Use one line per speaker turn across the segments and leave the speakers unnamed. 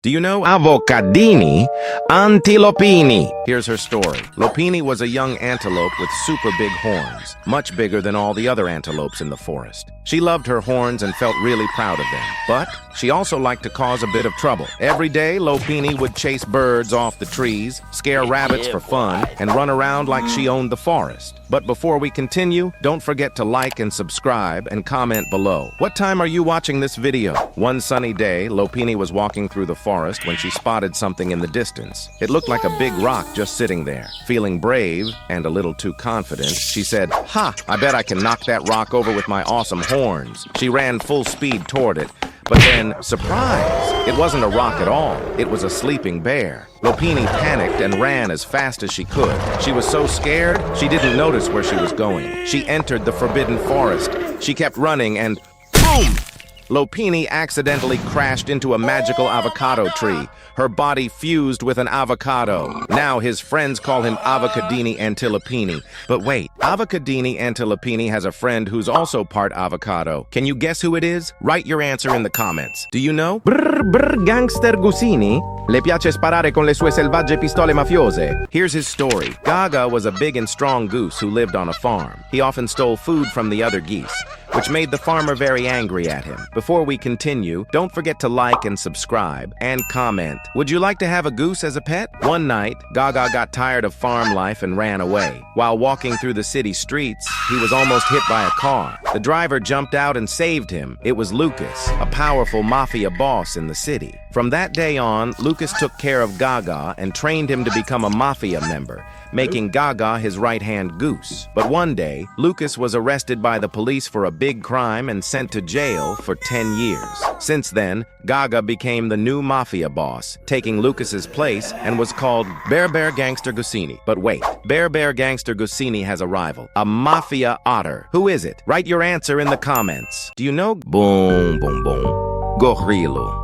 Do you know avocadini antilopini? Here's her story. Lopini was a young antelope with super big horns, much bigger than all the other antelopes in the forest. She loved her horns and felt really proud of them, but she also liked to cause a bit of trouble. Every day, Lopini would chase birds off the trees, scare rabbits for fun, and run around like she owned the forest. But before we continue, don't forget to like and subscribe and comment below. What time are you watching this video? One sunny day, Lopini was walking through the forest when she spotted something in the distance. It looked like a big rock just sitting there. Feeling brave and a little too confident, she said, "Ha! I bet I can knock that rock over with my awesome horns." She ran full speed toward it. But then, surprise! It wasn't a rock at all. It was a sleeping bear. Lopini panicked and ran as fast as she could. She was so scared, she didn't notice where she was going. She entered the forbidden forest. She kept running and boom! Lopini accidentally crashed into a magical avocado tree. Her body fused with an avocado. Now his friends call him Avocadini Antilopini. But wait, Avocadini Antilopini has a friend who's also part avocado. Can you guess who it is? Write your answer in the comments. Do you know? Brr gangster Gusini. Le piace sparare con le sue selvagge pistole mafiose. Here's his story. Gaga was a big and strong goose who lived on a farm. He often stole food from the other geese, which made the farmer very angry at him. Before we continue, don't forget to like and subscribe and comment. Would you like to have a goose as a pet? One night, Gaga got tired of farm life and ran away. While walking through the city streets, he was almost hit by a car. The driver jumped out and saved him. It was Lucas, a powerful mafia boss in the city. From that day on, Lucas took care of Gaga and trained him to become a mafia member, making Gaga his right-hand goose. But one day, Lucas was arrested by the police for a big crime and sent to jail for 10 years. Since then, Gaga became the new mafia boss, taking Lucas's place, and was called Bear Gangster Gusini. But wait, Bear Gangster Gusini has a rival, a mafia otter. Who is it? Write your answer in the comments. Do you know? Boom, boom, boom. Gorillo.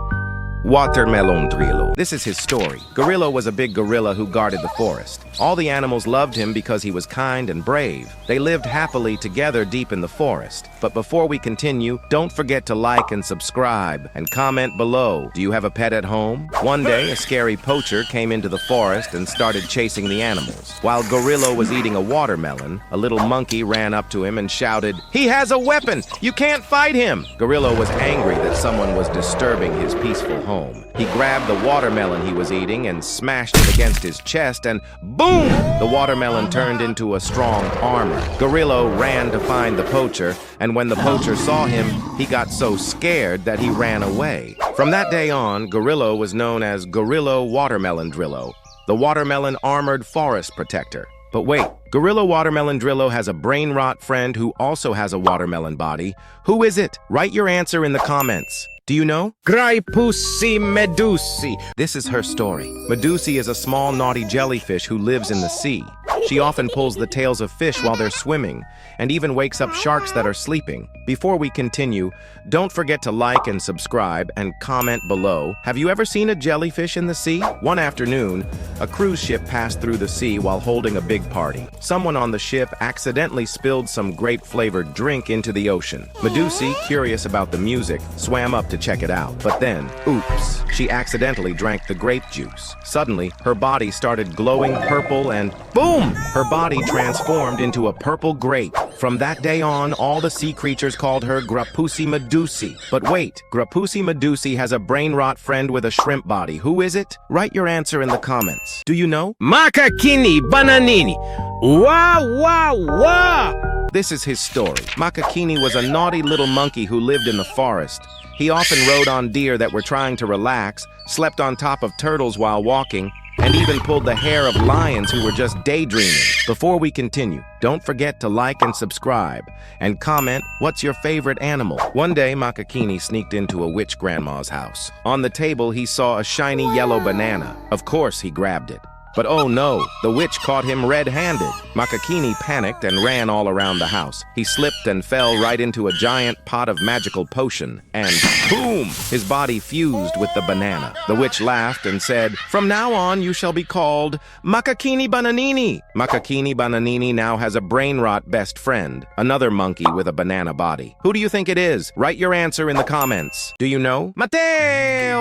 Watermelon Drillo. This is his story. Gorillo was a big gorilla who guarded the forest. All the animals loved him because he was kind and brave. They lived happily together deep in the forest. But before we continue, don't forget to like and subscribe and comment below. Do you have a pet at home? One day, a scary poacher came into the forest and started chasing the animals. While Gorillo was eating a watermelon, a little monkey ran up to him and shouted, "He has a weapon! You can't fight him!" Gorillo was angry that someone was disturbing his peaceful home. He grabbed the watermelon he was eating and smashed it against his chest, and boom! The watermelon turned into a strong armor. Gorillo ran to find the poacher, and when the poacher saw him, he got so scared that he ran away. From that day on, Gorillo was known as Gorillo Watermelon Drillo, the watermelon armored forest protector. But wait, Gorillo Watermelon Drillo has a brain rot friend who also has a watermelon body. Who is it? Write your answer in the comments. Do you know? Graipusi Medusi. This is her story. Medusi is a small, naughty jellyfish who lives in the sea. She often pulls the tails of fish while they're swimming, and even wakes up sharks that are sleeping. Before we continue, don't forget to like and subscribe and comment below. Have you ever seen a jellyfish in the sea? One afternoon, a cruise ship passed through the sea while holding a big party. Someone on the ship accidentally spilled some grape-flavored drink into the ocean. Medusi, curious about the music, swam up to check it out. But then, oops, she accidentally drank the grape juice. Suddenly, her body started glowing purple and boom! Her body transformed into a purple grape. From that day on, all the sea creatures called her Graipusi Medusi. But wait, Graipusi Medusi has a brain rot friend with a shrimp body. Who is it? Write your answer in the comments. Do you know? Macachini Bananini. Wah! This is his story. Macachini was a naughty little monkey who lived in the forest. He often rode on deer that were trying to relax, slept on top of turtles while walking, and even pulled the hair of lions who were just daydreaming. Before we continue, don't forget to like and subscribe, and comment what's your favorite animal. One day, Macachini sneaked into a witch grandma's house. On the table, he saw a shiny yellow banana. Of course, he grabbed it. But oh no, the witch caught him red-handed. Macachini panicked and ran all around the house. He slipped and fell right into a giant pot of magical potion, and boom! His body fused with the banana. The witch laughed and said, "From now on, you shall be called Makakini Bananini." Makakini Bananini now has a Brainrot best friend, another monkey with a banana body. Who do you think it is? Write your answer in the comments. Do you know? Mateo!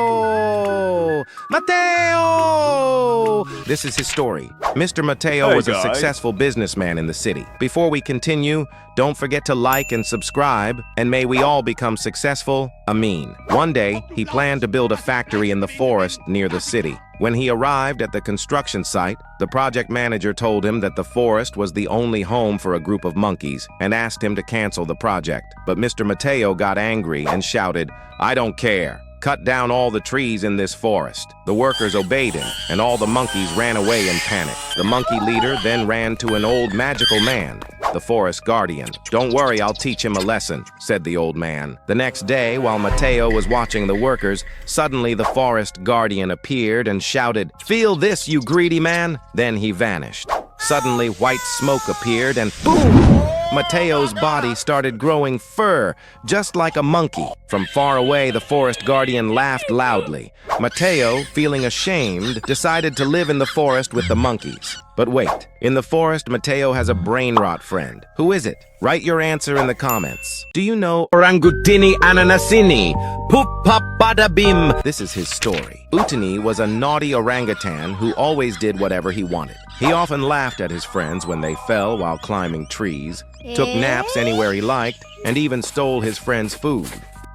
Mateo! This is his story. Mr. Mateo was a successful businessman in the city. Before we continue, don't forget to like and subscribe, and may we all become successful. Amin. One day, he planned to build a factory in the forest near the city. When he arrived at the construction site, the project manager told him that the forest was the only home for a group of monkeys and asked him to cancel the project. But Mr. Mateo got angry and shouted, "I don't care. Cut down all the trees in this forest." The workers obeyed him, and all the monkeys ran away in panic. The monkey leader then ran to an old magical man, the forest guardian. "Don't worry, I'll teach him a lesson," said the old man. The next day, while Mateo was watching the workers, suddenly the forest guardian appeared and shouted, "Feel this, you greedy man!" Then he vanished. Suddenly, white smoke appeared and boom! Mateo's body started growing fur, just like a monkey. From far away, the forest guardian laughed loudly. Mateo, feeling ashamed, decided to live in the forest with the monkeys. But wait, in the forest, Mateo has a Brainrot friend. Who is it? Write your answer in the comments. Do you know Orangutini Ananasini? Poop pop bada bim. This is his story. Utini was a naughty orangutan who always did whatever he wanted. He often laughed at his friends when they fell while climbing trees, took naps anywhere he liked, and even stole his friends' food.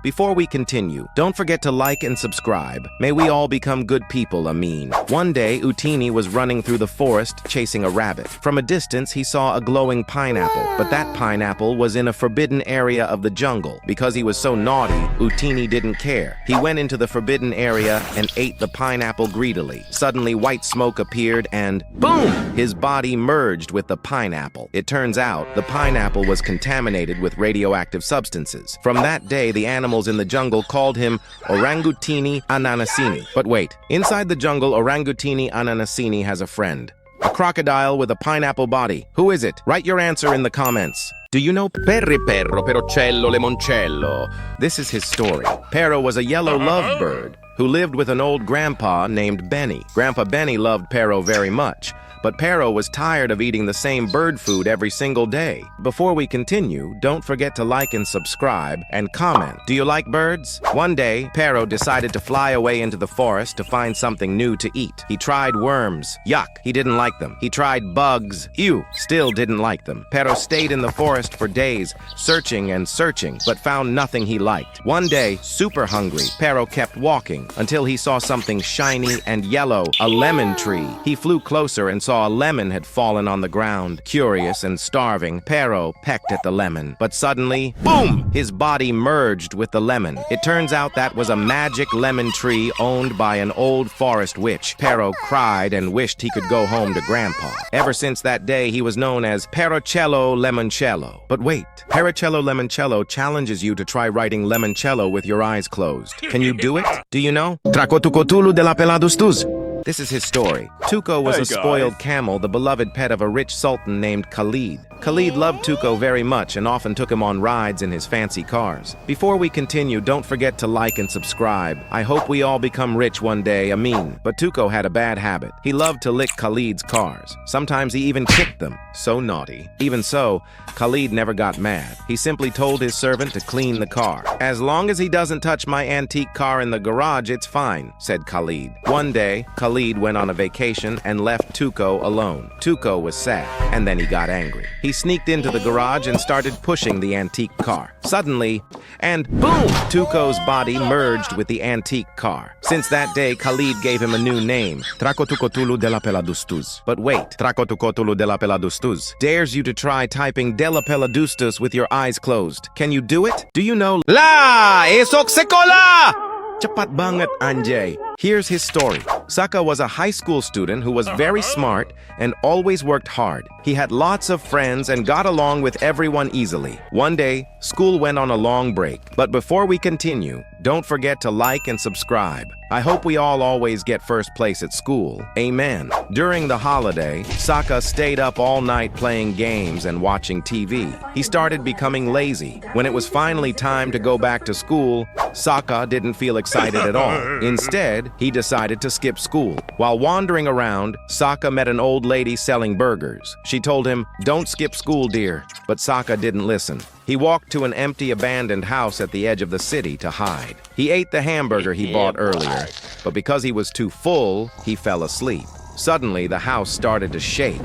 Before we continue, don't forget to like and subscribe. May we all become good people, Amin. One day, Utini was running through the forest chasing a rabbit. From a distance, he saw a glowing pineapple, but that pineapple was in a forbidden area of the jungle. Because he was so naughty, Utini didn't care. He went into the forbidden area and ate the pineapple greedily. Suddenly, white smoke appeared and boom! His body merged with the pineapple. It turns out, the pineapple was contaminated with radioactive substances. From that day, the animals in the jungle called him Orangutini Ananasini. But wait, inside the jungle, Orangutini Ananasini has a friend. A crocodile with a pineapple body. Who is it? Write your answer in the comments. Do you know Perro Perocello Lemoncello? This is his story. Perro was a yellow lovebird who lived with an old grandpa named Benny. Grandpa Benny loved Perro very much, but Perro was tired of eating the same bird food every single day. Before we continue, don't forget to like and subscribe and comment. Do you like birds? One day, Perro decided to fly away into the forest to find something new to eat. He tried worms. Yuck, he didn't like them. He tried bugs. Ew, still didn't like them. Perro stayed in the forest for days, searching and searching, but found nothing he liked. One day, super hungry, Perro kept walking until he saw something shiny and yellow, a lemon tree. He flew closer and saw a lemon had fallen on the ground. Curious and starving, Perro pecked at the lemon. But suddenly, boom! His body merged with the lemon. It turns out that was a magic lemon tree owned by an old forest witch. Perro cried and wished he could go home to Grandpa. Ever since that day, he was known as Perocello Lemoncello. But wait, Perocello Lemoncello challenges you to try writing lemoncello with your eyes closed. Can you do it? Do you know? Tracotucotulu de la peladustuz. This is his story. Tuco was a spoiled camel, the beloved pet of a rich sultan named Khalid. Khalid loved Tuco very much and often took him on rides in his fancy cars. Before we continue, don't forget to like and subscribe. I hope we all become rich one day, Amin. But Tuco had a bad habit. He loved to lick Khalid's cars. Sometimes he even kicked them. So naughty. Even so, Khalid never got mad. He simply told his servant to clean the car. "As long as he doesn't touch my antique car in the garage, it's fine," said Khalid. One day, Khalid went on a vacation and left Tuco alone. Tuco was sad, and then he got angry. He sneaked into the garage and started pushing the antique car. Suddenly, and boom! Tuco's body merged with the antique car. Since that day, Khalid gave him a new name, Tracotucotulu de la Peladustuz. But wait, Tracotucotulu de la Peladustuz dares you to try typing de la Peladustus with your eyes closed. Can you do it? Do you know La Esok Sekola? Chapat banget Anjay. Here's his story. Saka was a high school student who was very smart and always worked hard. He had lots of friends and got along with everyone easily. One day, school went on a long break. But before we continue, Don't forget to like and subscribe. I hope we all always get first place at school. Amen. During the holiday, Sokka stayed up all night playing games and watching TV. He started becoming lazy. When it was finally time to go back to school, Sokka didn't feel excited at all. Instead, he decided to skip school. While wandering around, Sokka met an old lady selling burgers. She told him, "Don't skip school, dear." But Sokka didn't listen. He walked to an empty, abandoned house at the edge of the city to hide. He ate the hamburger he bought earlier, but because he was too full, he fell asleep. Suddenly, the house started to shake,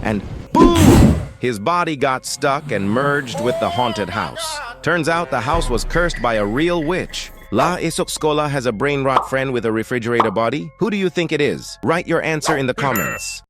and boom! His body got stuck and merged with the haunted house. Turns out the house was cursed by a real witch. La Isok Skola has a brain rot friend with a refrigerator body? Who do you think it is? Write your answer in the comments.